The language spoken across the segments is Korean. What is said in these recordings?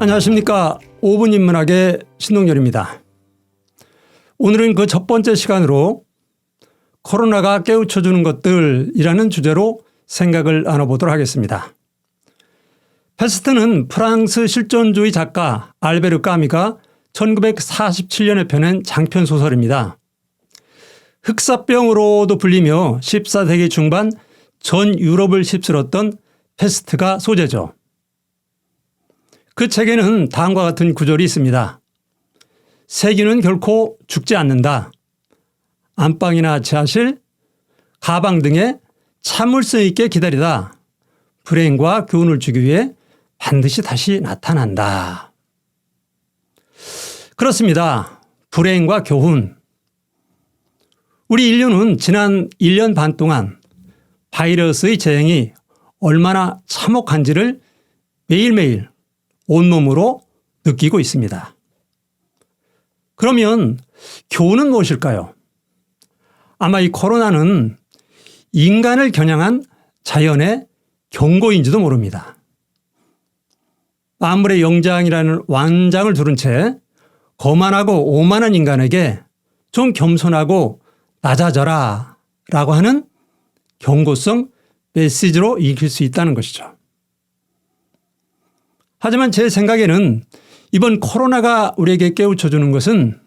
안녕하십니까. 5분 인문학의 신동열입니다. 오늘은 그 첫 번째 시간으로 코로나가 깨우쳐주는 것들이라는 주제로 생각을 나눠보도록 하겠습니다. 페스트는 프랑스 실존주의 작가 알베르 까미가 1947년에 펴낸 장편 소설입니다. 흑사병으로도 불리며 14세기 중반 전 유럽을 휩쓸었던 페스트가 소재죠. 그 책에는 다음과 같은 구절이 있습니다. 세균은 결코 죽지 않는다. 안방이나 지하실, 가방 등에 참을성 있게 기다리다 불행과 교훈을 주기 위해 반드시 다시 나타난다. 그렇습니다. 불행과 교훈. 우리 인류는 지난 1년 반 동안 바이러스의 재행이 얼마나 참혹한지를 매일매일 온몸으로 느끼고 있습니다. 그러면 교훈은 무엇일까요? 아마 이 코로나는 인간을 겨냥한 자연의 경고인지도 모릅니다. 만물의 영장이라는 완장을 두른 채 거만하고 오만한 인간에게 좀 겸손하고 낮아져라 라고 하는 경고성 메시지로 읽힐 수 있다는 것이죠. 하지만 제 생각에는 이번 코로나가 우리에게 깨우쳐주는 것은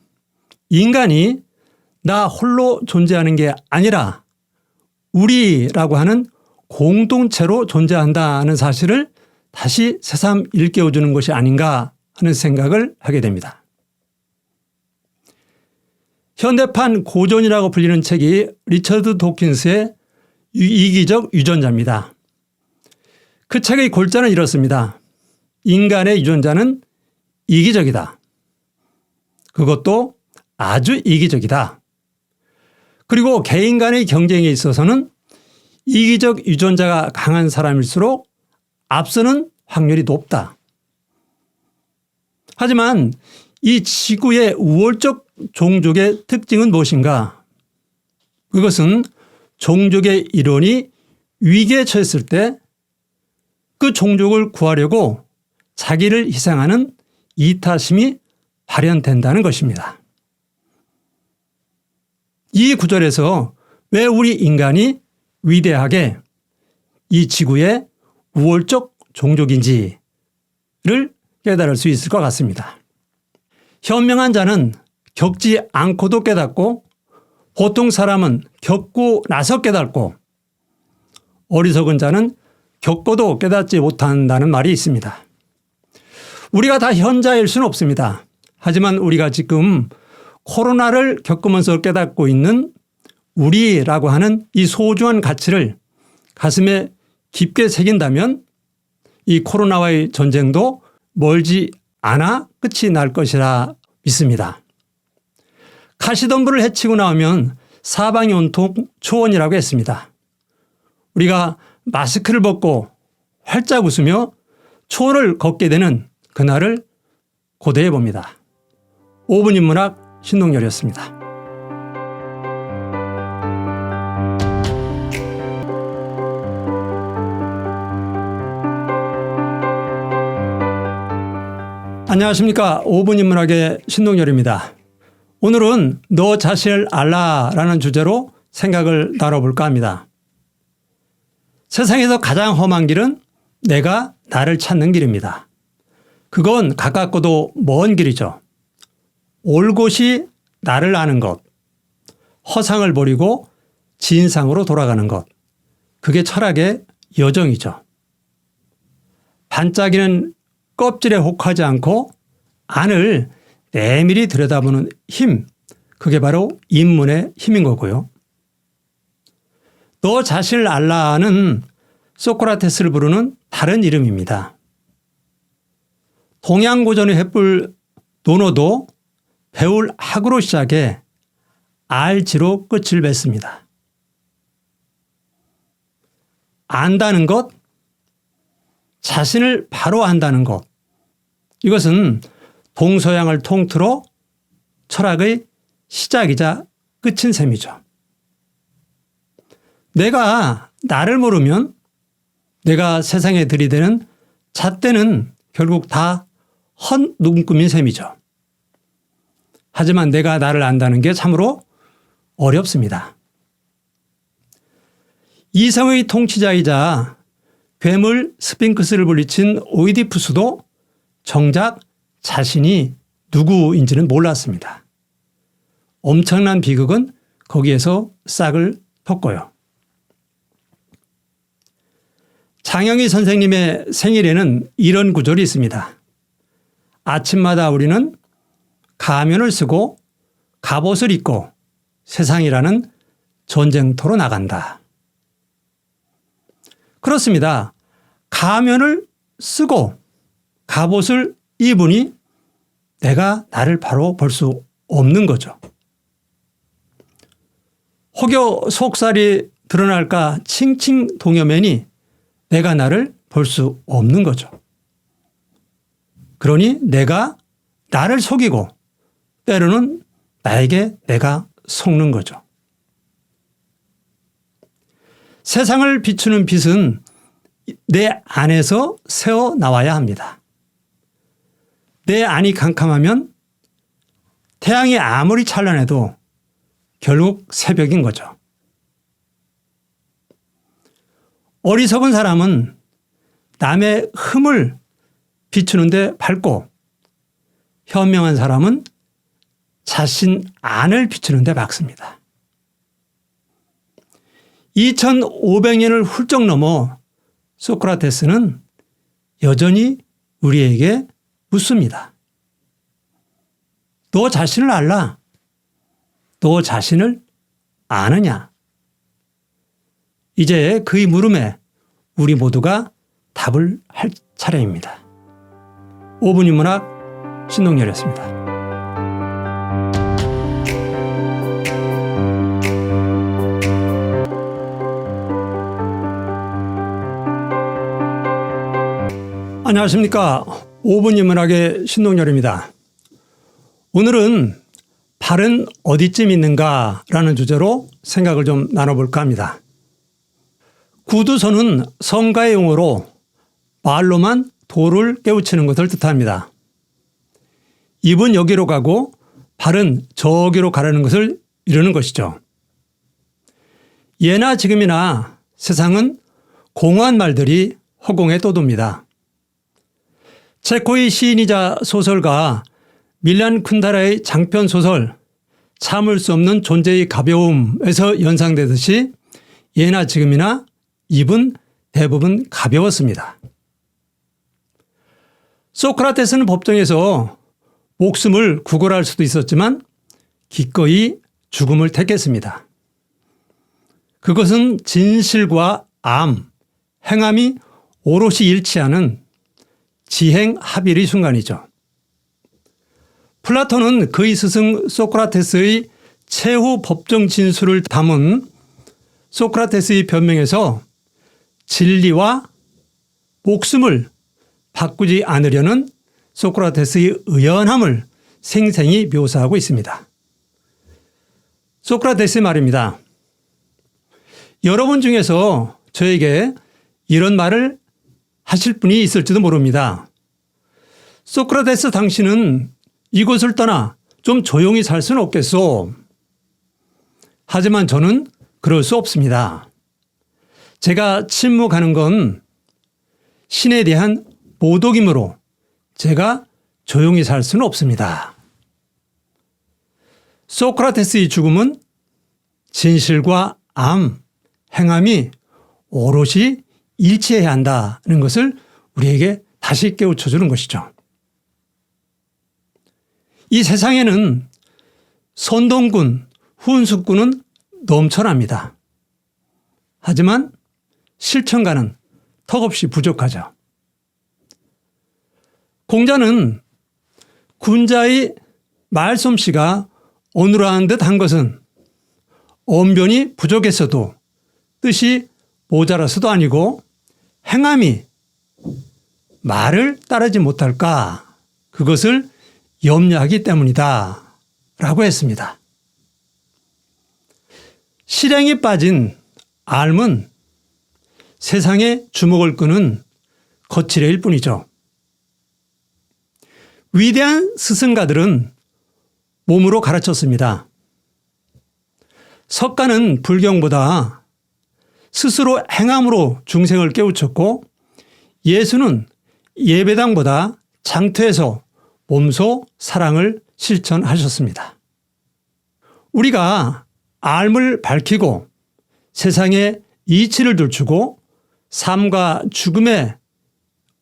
인간이 나 홀로 존재하는 게 아니라 우리라고 하는 공동체로 존재한다는 사실을 다시 새삼 일깨워주는 것이 아닌가 하는 생각을 하게 됩니다. 현대판 고전이라고 불리는 책이 리처드 도킨스의 이기적 유전자입니다. 그 책의 골자는 이렇습니다. 인간의 유전자는 이기적이다. 그것도 아주 이기적이다. 그리고 개인 간의 경쟁에 있어서는 이기적 유전자가 강한 사람일수록 앞서는 확률이 높다. 하지만 이 지구의 우월적 종족의 특징은 무엇인가? 그것은 종족의 일원이 위기에 처했을 때 그 종족을 구하려고 자기를 희생하는 이타심이 발현된다는 것입니다. 이 구절에서 왜 우리 인간이 위대하게 이 지구의 우월적 종족인지를 깨달을 수 있을 것 같습니다. 현명한 자는 겪지 않고도 깨닫고 보통 사람은 겪고 나서 깨닫고 어리석은 자는 겪어도 깨닫지 못한다는 말이 있습니다. 우리가 다 현자일 수는 없습니다. 하지만 우리가 지금 코로나를 겪으면서 깨닫고 있는 우리라고 하는 이 소중한 가치를 가슴에 깊게 새긴다면 이 코로나와의 전쟁도 멀지 않아 끝이 날 것이라 믿습니다. 가시덤불을 해치고 나오면 사방이 온통 초원이라고 했습니다. 우리가 마스크를 벗고 활짝 웃으며 초원을 걷게 되는 그날을 고대해 봅니다. 5분 인문학 신동열이었습니다. 안녕하십니까. 5분 인문학의 신동열입니다. 오늘은 너 자신을 알라라는 주제로 생각을 나눠볼까 합니다. 세상에서 가장 험한 길은 내가 나를 찾는 길입니다. 그건 가깝고도 먼 길이죠. 올 곳이 나를 아는 것, 허상을 버리고 진상으로 돌아가는 것, 그게 철학의 여정이죠. 반짝이는 껍질에 혹하지 않고 안을 내밀히 들여다보는 힘, 그게 바로 인문의 힘인 거고요. 너 자신을 알라는 소크라테스를 부르는 다른 이름입니다. 동양고전의 횃불 논어도 배울 학으로 시작해 알지로 끝을 맺습니다. 안다는 것, 자신을 바로 안다는 것, 이것은 동서양을 통틀어 철학의 시작이자 끝인 셈이죠. 내가 나를 모르면 내가 세상에 들이대는 잣대는 결국 다 헛눈금인 셈이죠. 하지만 내가 나를 안다는 게 참으로 어렵습니다. 이성의 통치자이자 괴물 스핑크스를 물리친 오이디푸스도 정작 자신이 누구인지는 몰랐습니다. 엄청난 비극은 거기에서 싹을 텄고요. 장영희 선생님의 생일에는 이런 구절이 있습니다. 아침마다 우리는 가면을 쓰고 갑옷을 입고 세상이라는 전쟁터로 나간다. 그렇습니다. 가면을 쓰고 갑옷을 입으니 내가 나를 바로 볼 수 없는 거죠. 혹여 속살이 드러날까 칭칭 동여매니 내가 나를 볼 수 없는 거죠. 그러니 내가 나를 속이고 때로는 나에게 내가 속는 거죠. 세상을 비추는 빛은 내 안에서 새어 나와야 합니다. 내 안이 캄캄하면 태양이 아무리 찬란해도 결국 새벽인 거죠. 어리석은 사람은 남의 흠을 비추는데 밝고 현명한 사람은 자신 안을 비추는데 밝습니다. 2500년을 훌쩍 넘어 소크라테스는 여전히 우리에게 묻습니다. 너 자신을 알라? 너 자신을 아느냐? 이제 그의 물음에 우리 모두가 답을 할 차례입니다. 5분 인문학 신동열이었습니다. 안녕하십니까. 5분 인문학의 신동열입니다. 오늘은 발은 어디쯤 있는가라는 주제로 생각을 좀 나눠볼까 합니다. 구두소는 성가의 용어로 말로만 돌을 깨우치는 것을 뜻합니다. 입은 여기로 가고 발은 저기로 가라는 것을 이루는 것이죠. 예나 지금이나 세상은 공허한 말들이 허공에 떠돕니다. 체코의 시인이자 소설가 밀란 쿤다라의 장편 소설 참을 수 없는 존재의 가벼움에서 연상되듯이 예나 지금이나 입은 대부분 가벼웠습니다. 소크라테스는 법정에서 목숨을 구걸할 수도 있었지만 기꺼이 죽음을 택했습니다. 그것은 진실과 암, 행함이 오롯이 일치하는 지행합일의 순간이죠. 플라톤은 그의 스승 소크라테스의 최후 법정 진술을 담은 소크라테스의 변명에서 진리와 목숨을 바꾸지 않으려는 소크라테스의 의연함을 생생히 묘사하고 있습니다. 소크라테스의 말입니다. 여러분 중에서 저에게 이런 말을 하실 분이 있을지도 모릅니다. 소크라테스, 당신은 이곳을 떠나 좀 조용히 살 수는 없겠소. 하지만 저는 그럴 수 없습니다. 제가 침묵하는 건 신에 대한 모독이므로 제가 조용히 살 수는 없습니다. 소크라테스의 죽음은 진실과 암, 행함이 오롯이 일치해야 한다는 것을 우리에게 다시 깨우쳐 주는 것이죠. 이 세상에는 선동군, 훈수꾼은 넘쳐납니다. 하지만 실천가는 턱없이 부족하죠. 공자는 군자의 말솜씨가 어눌한 듯한 것은 언변이 부족했어도 뜻이 모자라서도 아니고 행함이 말을 따르지 못할까, 그것을 염려하기 때문이다 라고 했습니다. 실행에 빠진 앓은 세상의 주목을 끄는 거칠애일 뿐이죠. 위대한 스승가들은 몸으로 가르쳤습니다. 석가는 불경보다 스스로 행함으로 중생을 깨우쳤고, 예수는 예배당보다 장터에서 몸소 사랑을 실천하셨습니다. 우리가 삶을 밝히고 세상에 이치를 들추고 삶과 죽음의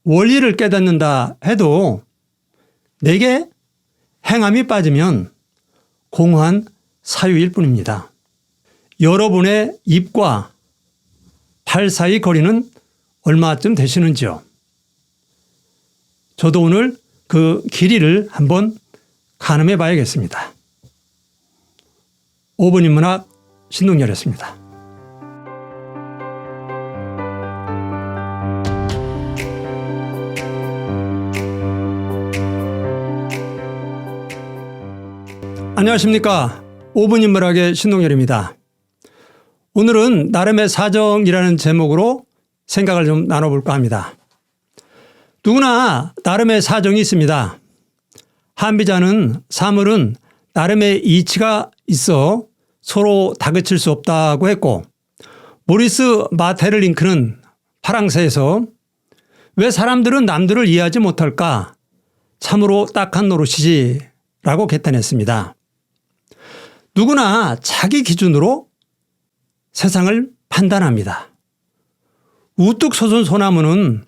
원리를 깨닫는다 해도 내게 행함이 빠지면 공허한 사유일 뿐입니다. 여러분의 입과 발 사이 거리는 얼마쯤 되시는지요? 저도 오늘 그 길이를 한번 가늠해 봐야겠습니다. 5분 인문학 신동열이었습니다. 안녕하십니까. 5분 인문학의 신동열입니다. 오늘은 나름의 사정이라는 제목으로 생각을 좀 나눠볼까 합니다. 누구나 나름의 사정이 있습니다. 한비자는 사물은 나름의 이치가 있어 서로 다그칠 수 없다고 했고, 모리스 마테르링크는 파랑새에서 왜 사람들은 남들을 이해하지 못할까? 참으로 딱한 노릇이지 라고 개탄했습니다. 누구나 자기 기준으로 세상을 판단합니다. 우뚝 솟은 소나무는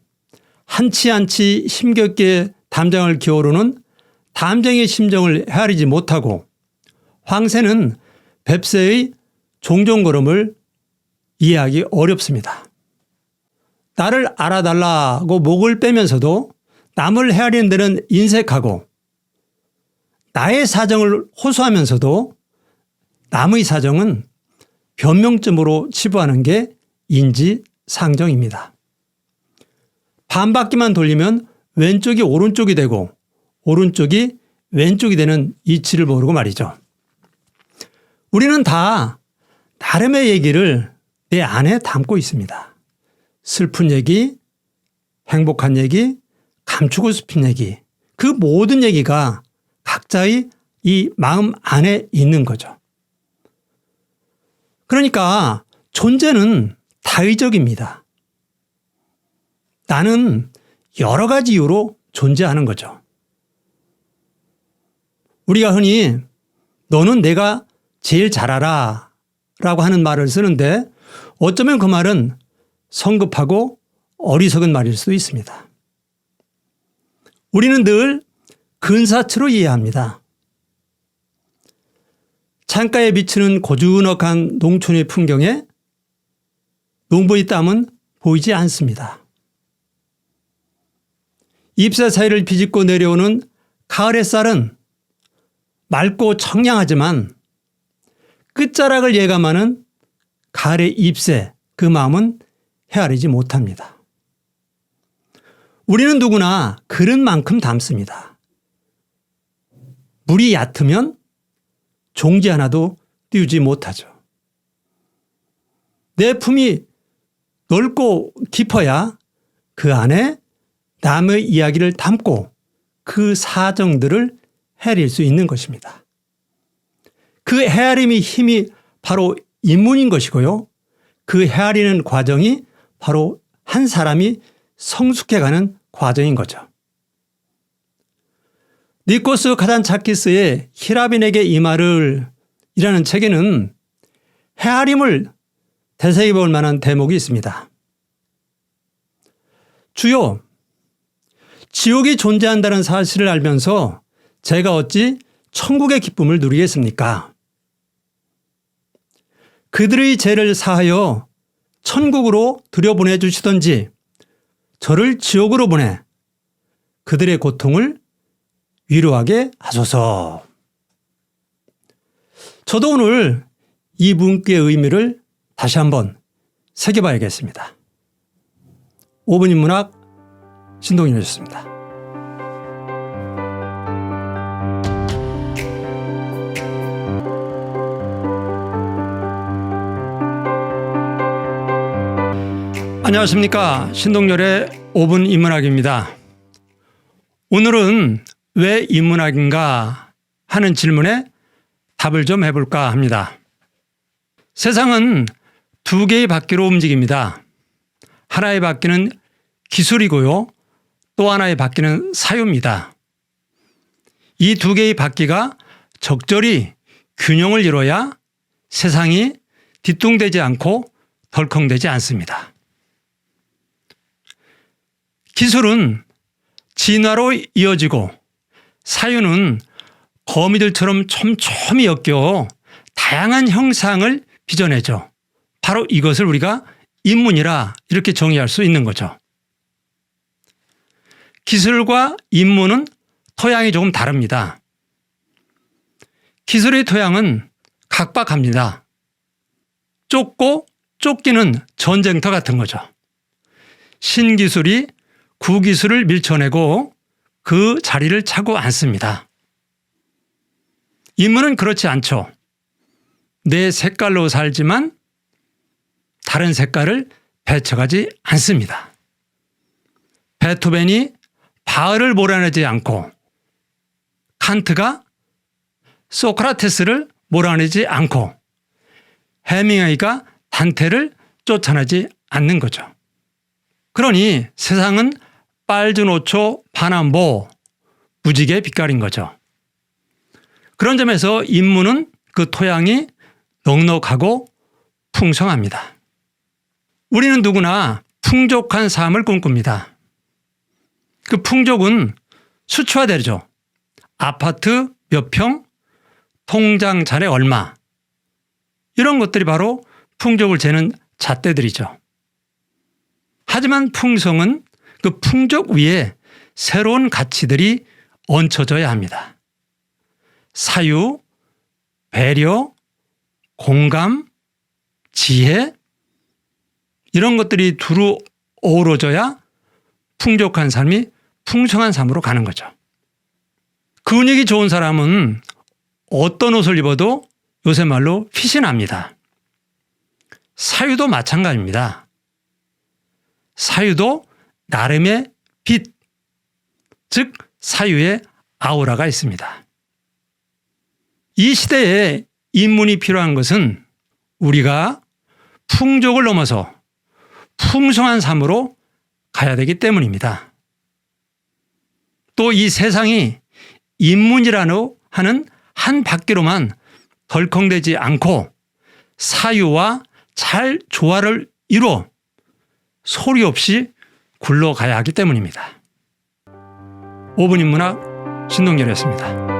한치 한치 힘겹게 담장을 기어오르는 담쟁이의 심정을 헤아리지 못하고, 황새는 뱁새의 종종걸음을 이해하기 어렵습니다. 나를 알아달라고 목을 빼면서도 남을 헤아리는 데는 인색하고, 나의 사정을 호소하면서도 남의 사정은 변명점으로 치부하는 게 인지상정입니다. 반바퀴만 돌리면 왼쪽이 오른쪽이 되고 오른쪽이 왼쪽이 되는 이치를 모르고 말이죠. 우리는 다 나름의 얘기를 내 안에 담고 있습니다. 슬픈 얘기, 행복한 얘기, 감추고 싶은 얘기, 그 모든 얘기가 각자의 이 마음 안에 있는 거죠. 그러니까 존재는 다의적입니다. 나는 여러 가지 이유로 존재하는 거죠. 우리가 흔히 너는 내가 제일 잘 알아 라고 하는 말을 쓰는데, 어쩌면 그 말은 성급하고 어리석은 말일 수도 있습니다. 우리는 늘 근사치로 이해합니다. 창가에 비치는 고즈넉한 농촌의 풍경에 농부의 땀은 보이지 않습니다. 잎새 사이를 비집고 내려오는 가을 햇살은 맑고 청량하지만 끝자락을 예감하는 가을의 잎새, 그 마음은 헤아리지 못합니다. 우리는 누구나 그런 만큼 담습니다. 물이 얕으면 종지 하나도 띄우지 못하죠. 내 품이 넓고 깊어야 그 안에 남의 이야기를 담고 그 사정들을 헤아릴 수 있는 것입니다. 그 헤아림의 힘이 바로 인문인 것이고요. 그 헤아리는 과정이 바로 한 사람이 성숙해가는 과정인 거죠. 니코스 카잔차키스의 히라빈에게 이 말을 이라는 책에는 헤아림을 되새겨 볼 만한 대목이 있습니다. 주요, 지옥이 존재한다는 사실을 알면서 제가 어찌 천국의 기쁨을 누리겠습니까? 그들의 죄를 사하여 천국으로 들여보내 주시던지 저를 지옥으로 보내 그들의 고통을 위로하게 하소서. 저도 오늘 이 문구의 의미를 다시 한번 새겨봐야겠습니다. 5분 인문학 신동엽이었습니다. 안녕하십니까. 신동열의 5분 인문학입니다. 오늘은 왜 인문학인가 하는 질문에 답을 좀 해볼까 합니다. 세상은 두 개의 바퀴로 움직입니다. 하나의 바퀴는 기술이고요. 또 하나의 바퀴는 사유입니다. 이 두 개의 바퀴가 적절히 균형을 이뤄야 세상이 뒤뚱되지 않고 덜컹대지 않습니다. 기술은 진화로 이어지고 사유는 거미들처럼 촘촘히 엮여 다양한 형상을 빚어내죠. 바로 이것을 우리가 인문이라 이렇게 정의할 수 있는 거죠. 기술과 인문은 토양이 조금 다릅니다. 기술의 토양은 각박합니다. 쫓고 쫓기는 전쟁터 같은 거죠. 신기술이 구기술을 밀쳐내고 그 자리를 차고 앉습니다. 인문은 그렇지 않죠. 내 색깔로 살지만 다른 색깔을 배척하지 않습니다. 베토벤이 바흐를 몰아내지 않고 칸트가 소크라테스를 몰아내지 않고 해밍웨이가 단테를 쫓아내지 않는 거죠. 그러니 세상은 빨주노초 파남보 무지개 빛깔인 거죠. 그런 점에서 인문은 그 토양이 넉넉하고 풍성합니다. 우리는 누구나 풍족한 삶을 꿈꿉니다. 그 풍족은 수치화되죠. 아파트 몇 평, 통장 잔액 얼마 이런 것들이 바로 풍족을 재는 잣대들이죠. 하지만 풍성은 그 풍족 위에 새로운 가치들이 얹혀져야 합니다. 사유, 배려, 공감, 지혜 이런 것들이 두루 어우러져야 풍족한 삶이 풍성한 삶으로 가는 거죠. 근육이 좋은 사람은 어떤 옷을 입어도 요새 말로 핏이 납니다. 사유도 마찬가지입니다. 사유도 나름의 빛, 즉 사유의 아우라가 있습니다. 이 시대에 인문이 필요한 것은 우리가 풍족을 넘어서 풍성한 삶으로 가야 되기 때문입니다. 또 이 세상이 인문이라는 하는 한 바퀴로만 덜컹대지 않고 사유와 잘 조화를 이루어 소리 없이 굴러가야 하기 때문입니다. 5분 인문학 신동열이었습니다.